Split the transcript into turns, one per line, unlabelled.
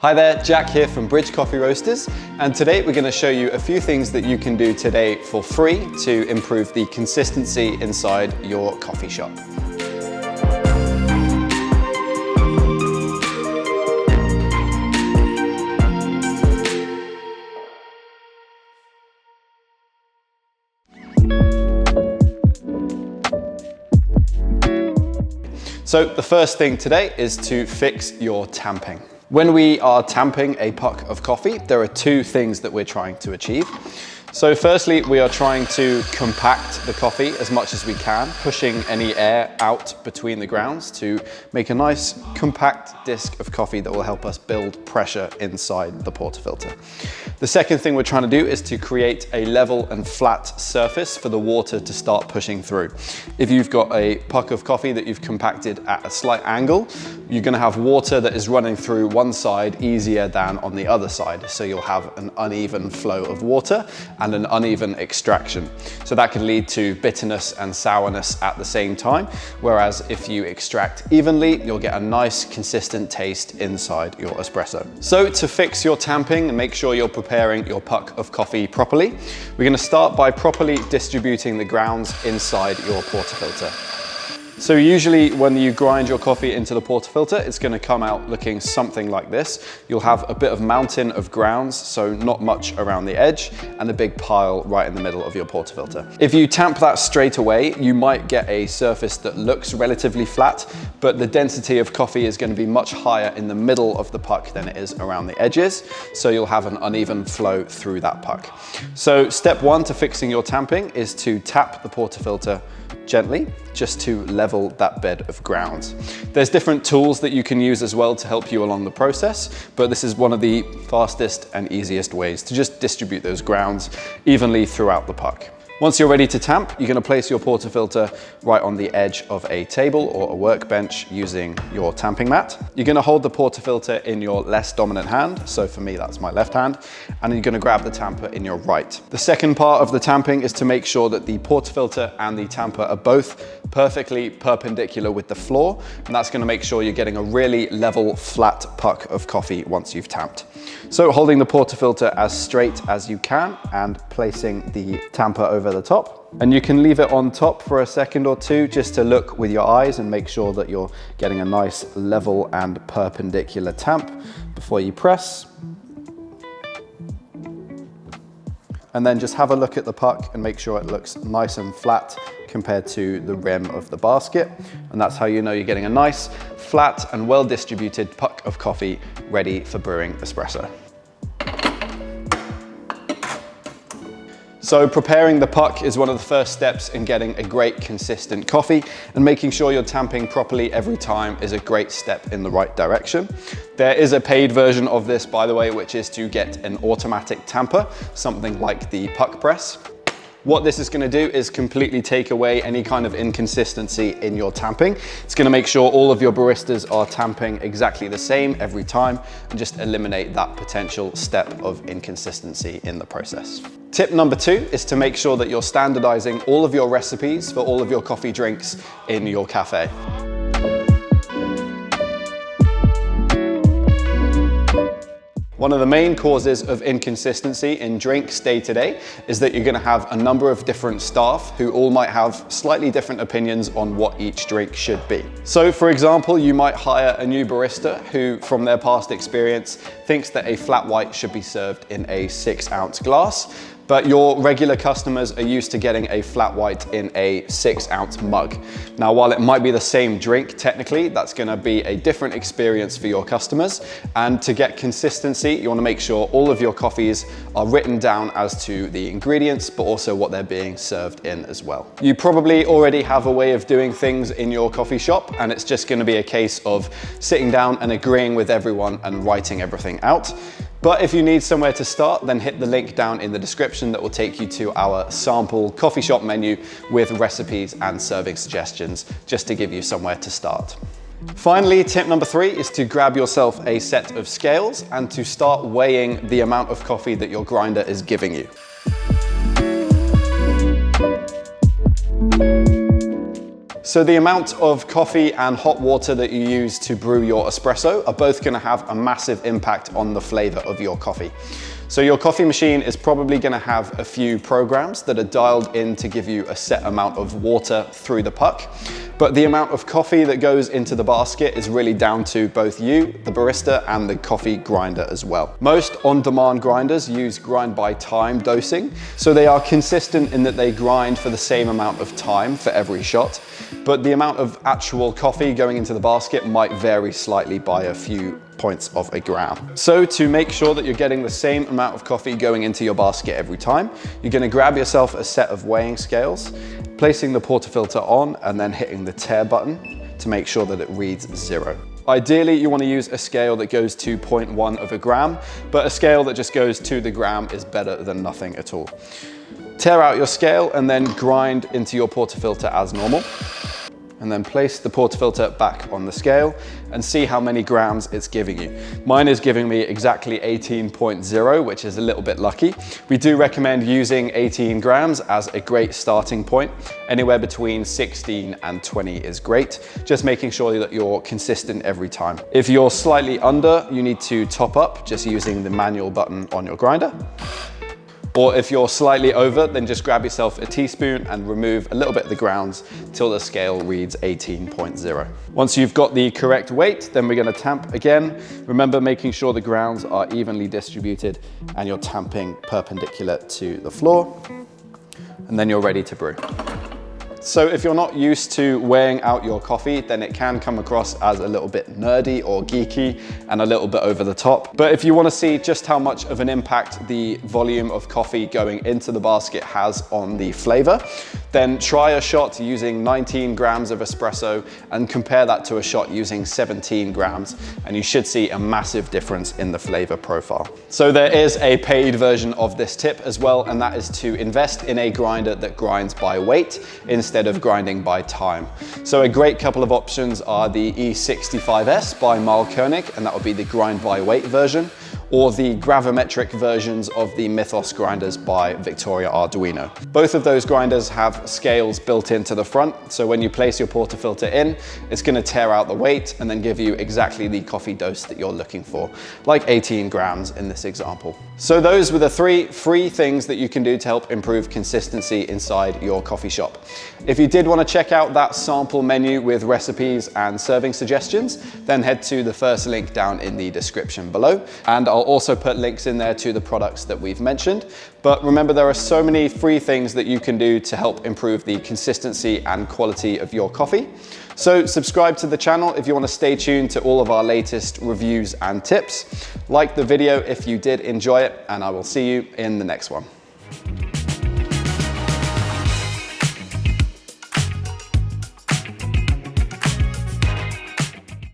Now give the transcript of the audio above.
Hi there, Jack here from Bridge Coffee Roasters, and today we're going to show you a few things that you can do today for free to improve the consistency inside your coffee shop. So the first thing today is to fix your tamping. When we are tamping a puck of coffee, there are two things that we're trying to achieve. So firstly, we are trying to compact the coffee as much as we can, pushing any air out between the grounds to make a nice compact disc of coffee that will help us build pressure inside the portafilter. The second thing we're trying to do is to create a level and flat surface for the water to start pushing through. If you've got a puck of coffee that you've compacted at a slight angle, you're going to have water that is running through one side easier than on the other side. So you'll have an uneven flow of water and an uneven extraction. So that can lead to bitterness and sourness at the same time. Whereas if you extract evenly, you'll get a nice consistent taste inside your espresso. So to fix your tamping and make sure you're preparing your puck of coffee properly, we're going to start by properly distributing the grounds inside your portafilter. So usually when you grind your coffee into the portafilter, it's going to come out looking something like this. You'll have a bit of mountain of grounds, so not much around the edge, and a big pile right in the middle of your portafilter. If you tamp that straight away, you might get a surface that looks relatively flat, but the density of coffee is going to be much higher in the middle of the puck than it is around the edges, so you'll have an uneven flow through that puck. So step one to fixing your tamping is to tap the portafilter gently, just to level that bed of grounds. There's different tools that you can use as well to help you along the process, but this is one of the fastest and easiest ways to just distribute those grounds evenly throughout the puck. Once you're ready to tamp, you're going to place your portafilter right on the edge of a table or a workbench using your tamping mat. You're going to hold the portafilter in your less dominant hand, so for me that's my left hand, and you're going to grab the tamper in your right. The second part of the tamping is to make sure that the portafilter and the tamper are both perfectly perpendicular with the floor, and that's going to make sure you're getting a really level, flat puck of coffee once you've tamped. So holding the portafilter as straight as you can and placing the tamper over the top. And you can leave it on top for a second or two just to look with your eyes and make sure that you're getting a nice level and perpendicular tamp before you press. And then just have a look at the puck and make sure it looks nice and flat compared to the rim of the basket. And that's how you know you're getting a nice, flat and well-distributed puck of coffee ready for brewing espresso. So preparing the puck is one of the first steps in getting a great consistent coffee, and making sure you're tamping properly every time is a great step in the right direction. There is a paid version of this, by the way, which is to get an automatic tamper, something like the puck press. What this is going to do is completely take away any kind of inconsistency in your tamping. It's going to make sure all of your baristas are tamping exactly the same every time and just eliminate that potential step of inconsistency in the process. Tip number two is to make sure that you're standardizing all of your recipes for all of your coffee drinks in your cafe. One of the main causes of inconsistency in drinks day to day is that you're going to have a number of different staff who all might have slightly different opinions on what each drink should be. So for example, you might hire a new barista who, from their past experience, thinks that a flat white should be served in a 6-ounce glass, but your regular customers are used to getting a flat white in a 6-ounce mug. Now, while it might be the same drink, technically, that's gonna be a different experience for your customers. And to get consistency, you wanna make sure all of your coffees are written down as to the ingredients, but also what they're being served in as well. You probably already have a way of doing things in your coffee shop, and it's just gonna be a case of sitting down and agreeing with everyone and writing everything out. But if you need somewhere to start, then hit the link down in the description that will take you to our sample coffee shop menu with recipes and serving suggestions, just to give you somewhere to start. Finally, tip number three is to grab yourself a set of scales and to start weighing the amount of coffee that your grinder is giving you. So the amount of coffee and hot water that you use to brew your espresso are both going to have a massive impact on the flavor of your coffee. So your coffee machine is probably going to have a few programs that are dialed in to give you a set amount of water through the puck. But the amount of coffee that goes into the basket is really down to both you, the barista, and the coffee grinder as well. Most on-demand grinders use grind by time dosing, so they are consistent in that they grind for the same amount of time for every shot, but the amount of actual coffee going into the basket might vary slightly by a few points of a gram. So to make sure that you're getting the same amount of coffee going into your basket every time, you're going to grab yourself a set of weighing scales, placing the portafilter on and then hitting the tare button to make sure that it reads 0. Ideally, you want to use a scale that goes to 0.1 of a gram, but a scale that just goes to the gram is better than nothing at all. Tear out your scale and then grind into your portafilter as normal. And then place the portafilter back on the scale and see how many grams it's giving you. Mine is giving me exactly 18.0, which is a little bit lucky. We do recommend using 18 grams as a great starting point. Anywhere between 16 and 20 is great, just making sure that you're consistent every time. If you're slightly under, you need to top up just using the manual button on your grinder. Or if you're slightly over, then just grab yourself a teaspoon and remove a little bit of the grounds till the scale reads 18.0. Once you've got the correct weight, then we're going to tamp again. Remember making sure the grounds are evenly distributed and you're tamping perpendicular to the floor. And then you're ready to brew. So if you're not used to weighing out your coffee, then it can come across as a little bit nerdy or geeky and a little bit over the top. But if you want to see just how much of an impact the volume of coffee going into the basket has on the flavor, then try a shot using 19 grams of espresso and compare that to a shot using 17 grams, and you should see a massive difference in the flavor profile. So there is a paid version of this tip as well, and that is to invest in a grinder that grinds by weight instead of grinding by time. So a great couple of options are the E65S by Marl Koenig, and that would be the grind by weight version, or the gravimetric versions of the Mythos grinders by Victoria Arduino. Both of those grinders have scales built into the front, so when you place your portafilter in, it's going to tear out the weight and then give you exactly the coffee dose that you're looking for, like 18 grams in this example. So those were the 3 free things that you can do to help improve consistency inside your coffee shop. If you did want to check out that sample menu with recipes and serving suggestions, then head to the first link down in the description below, and I'll also put links in there to the products that we've mentioned. But remember, there are so many free things that you can do to help improve the consistency and quality of your coffee. So subscribe to the channel if you want to stay tuned to all of our latest reviews and tips. Like the video if you did enjoy it, and I will see you in the next one.